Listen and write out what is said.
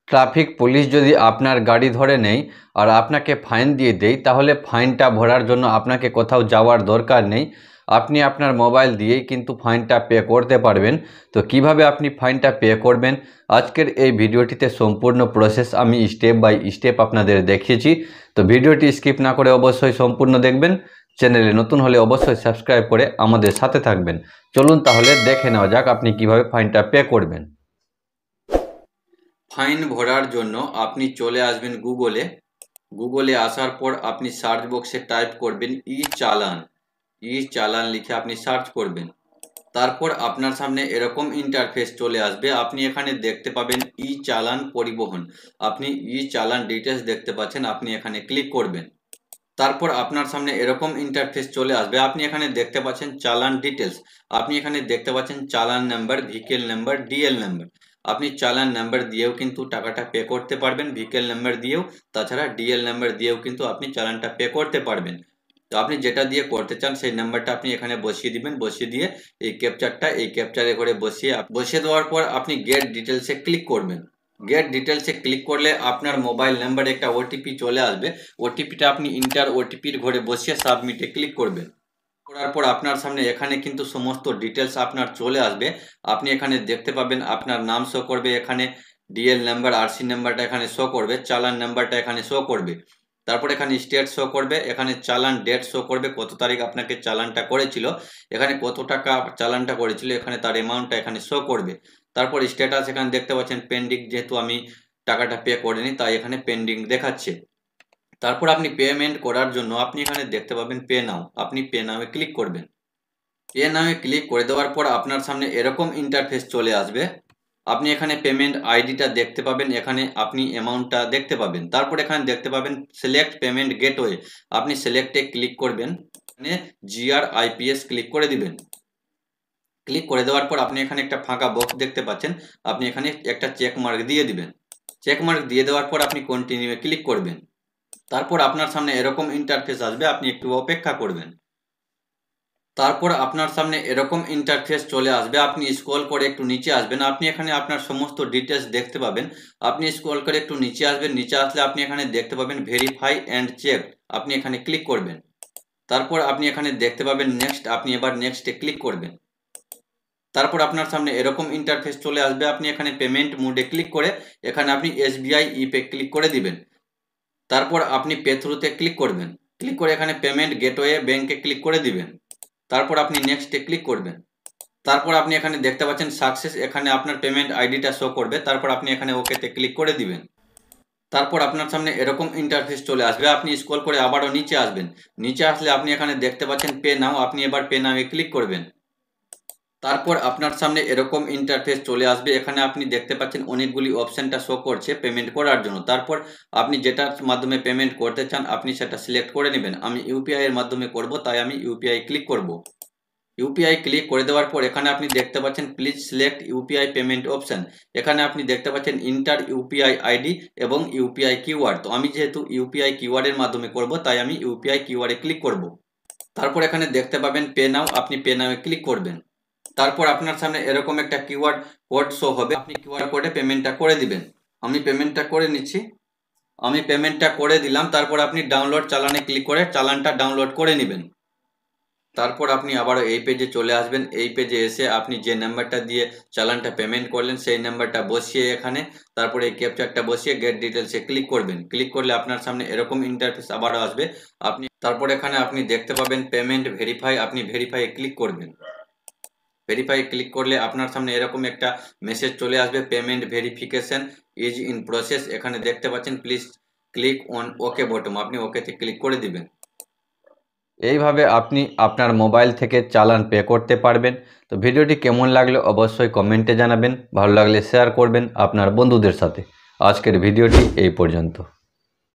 Traffic police যদি আপনার গাড়ি ধরে নেয় আর আপনাকে ফাইন দিয়ে দেয়, তাহলে ফাইনটা ভরার জন্য আপনাকে কোথাও যাওয়ার দরকার নেই। আপনি আপনার মোবাইল দিয়েই কিন্তু ফাইনটা পে করতে পারবেন। তো কিভাবে আপনি ফাইনটা পে করবেন, আজকের এই ভিডিওটিতে সম্পূর্ণ প্রসেস আমি স্টেপ বাই স্টেপ আপনাদের দেখিয়েছি। তো ভিডিওটি স্কিপ না করে অবশ্যই সম্পূর্ণ দেখবেন। চ্যানেলে নতুন হলে অবশ্যই সাবস্ক্রাইব করে আমাদের সাথে থাকবেন। চলুন তাহলে দেখে নেওয়া যাক আপনি কিভাবে ফাইনটা পে করবেন। ফাইন ভরার জন্য আপনি চলে আসবেন গুগলে আসার পর আপনি সার্চ বক্সে টাইপ করবেন ই চালান লিখে আপনি সার্চ করবেন। তারপর আপনার সামনে এরকম ইন্টারফেস চলে আসবে। আপনি এখানে দেখতে পাবেন ই চালান পরিবহন, আপনি ই চালান ডিটেলস দেখতে পাচ্ছেন, আপনি এখানে ক্লিক করবেন। তারপর আপনার সামনে এরকম ইন্টারফেস চলে আসবে। আপনি এখানে দেখতে পাচ্ছেন চালান ডিটেলস, আপনি এখানে দেখতে পাচ্ছেন চালান number, vehicle number, DL number. আপনি চালান নাম্বার দিয়েও কিন্তু টাকাটা পে করতে পারবেন, ভেহিকেল নাম্বার দিয়েও, তাছাড়া ডিএল নাম্বার দিয়েও কিন্তু আপনি চালানটা পে করতে পারবেন। তো আপনি যেটা দিয়ে করতে চান সেই নাম্বারটা আপনি এখানে বসিয়ে দিবেন। বসিয়ে দিয়ে এই ক্যাপচারে করে বসিয়ে দেওয়ার পর আপনি গেট ডিটেলসে ক্লিক করবেন। গেট ডিটেলসে ক্লিক করলে আপনার মোবাইল নাম্বারে একটা ওটিপি চলে আসবে। ওটিপিটা আপনি ইন্টার ওটিপির ঘরে বসিয়ে সাবমিটে ক্লিক করবেন। করার পর আপনার সামনে এখানে কিন্তু সমস্ত ডিটেলস আপনার চলে আসবে। আপনি এখানে দেখতে পাবেন আপনার নাম শো করবে, এখানে ডিএল নাম্বার, আরসি নাম্বারটা এখানে শো করবে, চালান নাম্বারটা এখানে শো করবে। তারপর এখানে স্টেট শো করবে, এখানে চালান ডেট শো করবে, কত তারিখ আপনাকে চালানটা করেছিল, এখানে কত টাকা চালানটা করেছিল, এখানে তার অ্যামাউন্টটা এখানে শো করবে। তারপর স্ট্যাটাস এখানে দেখতে পাচ্ছেন পেন্ডিং, যেহেতু আমি টাকাটা পে করিনি তাই এখানে পেন্ডিং দেখাচ্ছে। তারপর আপনি পেমেন্ট করার জন্য আপনি এখানে দেখতে পাবেন পে নাও, আপনি পে নাও ক্লিক করবেন। পে নাও ক্লিক করে দেওয়ার পর আপনার সামনে এরকম ইন্টারফেস চলে আসবে। আপনি এখানে পেমেন্ট আইডিটা দেখতে পাবেন, এখানে আপনি অ্যামাউন্টটা দেখতে পাবেন। তারপর এখানে দেখতে পাবেন সিলেক্ট পেমেন্ট গেটওয়ে, আপনি সিলেক্টে ক্লিক করবেন, এখানে GRIPS ক্লিক করে দিবেন। ক্লিক করে দেওয়ার পর আপনি এখানে একটা ফাঁকা বক্স দেখতে পাচ্ছেন, আপনি এখানে একটা চেক মার্ক দিয়ে দিবেন। চেক মার্ক দিয়ে দেওয়ার পর আপনি কন্টিনিউ ক্লিক করবেন। তারপর আপনার সামনে এরকম ইন্টারফেস আসবে, আপনি একটু অপেক্ষা করবেন। তারপর আপনার সামনে এরকম ইন্টারফেস চলে আসবে। আপনি স্ক্রল করে একটু নিচে আসবেন, আপনি এখানে আপনার সমস্ত ডিটেলস দেখতে পাবেন। আপনি স্ক্রল করে একটু নিচে আসবেন, নিচে আসলে আপনি এখানে দেখতে পাবেন ভেরিফাই অ্যান্ড চেক, আপনি এখানে ক্লিক করবেন। তারপর আপনি এখানে দেখতে পাবেন নেক্সট, আপনি এবার নেক্সটে ক্লিক করবেন। তারপর আপনার সামনে এরকম ইন্টারফেস চলে আসবে। আপনি এখানে পেমেন্ট মোডে ক্লিক করে এখানে আপনি SBI ইপে ক্লিক করে দিবেন। তারপর আপনি পে থ্রুতে ক্লিক করবেন, ক্লিক করে এখানে পেমেন্ট গেটওয়ে ব্যাংকে ক্লিক করে দিবেন। তারপর আপনি নেক্সটে ক্লিক করবেন। তারপর আপনি এখানে দেখতে পাচ্ছেন সাকসেস, এখানে আপনার পেমেন্ট আইডিটা শো করবে। তারপর আপনি এখানে ওকেতে ক্লিক করে দিবেন। তারপর আপনার সামনে এরকম ইন্টারফেস চলে আসবে। আপনি স্ক্রল করে আবারও নিচে আসবেন, নিচে আসলে আপনি এখানে দেখতে পাচ্ছেন পে নাও, আপনি এবার পে নাও ক্লিক করবেন। তারপর আপনার সামনে এরকম ইন্টারফেস চলে আসবে। এখানে আপনি দেখতে পাচ্ছেন অনেকগুলি অপশনটা শো করছে পেমেন্ট করার জন্য। তারপর আপনি যেটার মাধ্যমে পেমেন্ট করতে চান আপনি সেটা সিলেক্ট করে নেবেন। আমি ইউপিআই এর মাধ্যমে করব, তাই আমি ইউপিআই ক্লিক করব। ইউপিআই ক্লিক করে দেওয়ার পর এখানে আপনি দেখতে পাচ্ছেন please select UPI payment option, এখানে আপনি দেখতে পাচ্ছেন ইন্টার ইউপিআই আইডি এবং ইউপিআই কিউআর। তো আমি যেহেতু ইউপিআই কিউআর এর মাধ্যমে করব তাই আমি ইউপিআই কিউআর এ ক্লিক করব। তারপর এখানে দেখতে পাবেন পে নাও, আপনি পে নাও ক্লিক করবেন। তারপর আপনার সামনে এরকম একটা কিউআর কোড শো হবে, আপনি কিউআর কোডে পেমেন্টটা করে দিবেন। আমি পেমেন্টটা করে নিচ্ছি, আমি পেমেন্টটা করে দিলাম। তারপর আপনি ডাউনলোড চালানে ক্লিক করে চালানটা ডাউনলোড করে নেবেন। তারপর আপনি আবারও এই পেজে চলে আসবেন। এই পেজে এসে আপনি যে নাম্বারটা দিয়ে চালানটা পেমেন্ট করলেন সেই নাম্বারটা বসিয়ে এখানে, তারপরে এই ক্যাপচারটা বসিয়ে গেট ডিটেলসে ক্লিক করবেন। ক্লিক করলে আপনার সামনে এরকম ইন্টারফেস আবারও আসবে। তারপর এখানে আপনি দেখতে পাবেন পেমেন্ট ভেরিফাই, আপনি ভেরিফাই ক্লিক করবেন। ভেরিফাই ক্লিক করলে আপনার সামনে এরকম একটা মেসেজ চলে আসবে, payment verification is in process. এখানে দেখতে পাচ্ছেন please click on okay bottom, আপনি ওকেতে ক্লিক করে দিবেন। এইভাবে আপনি আপনার মোবাইল থেকে চালান পে করতে পারবেন। তো ভিডিওটি কেমন লাগলো অবশ্যই কমেন্টে জানাবেন, ভালো লাগলে শেয়ার করবেন আপনার বন্ধুদের সাথে। আজকের ভিডিওটি এই পর্যন্ত।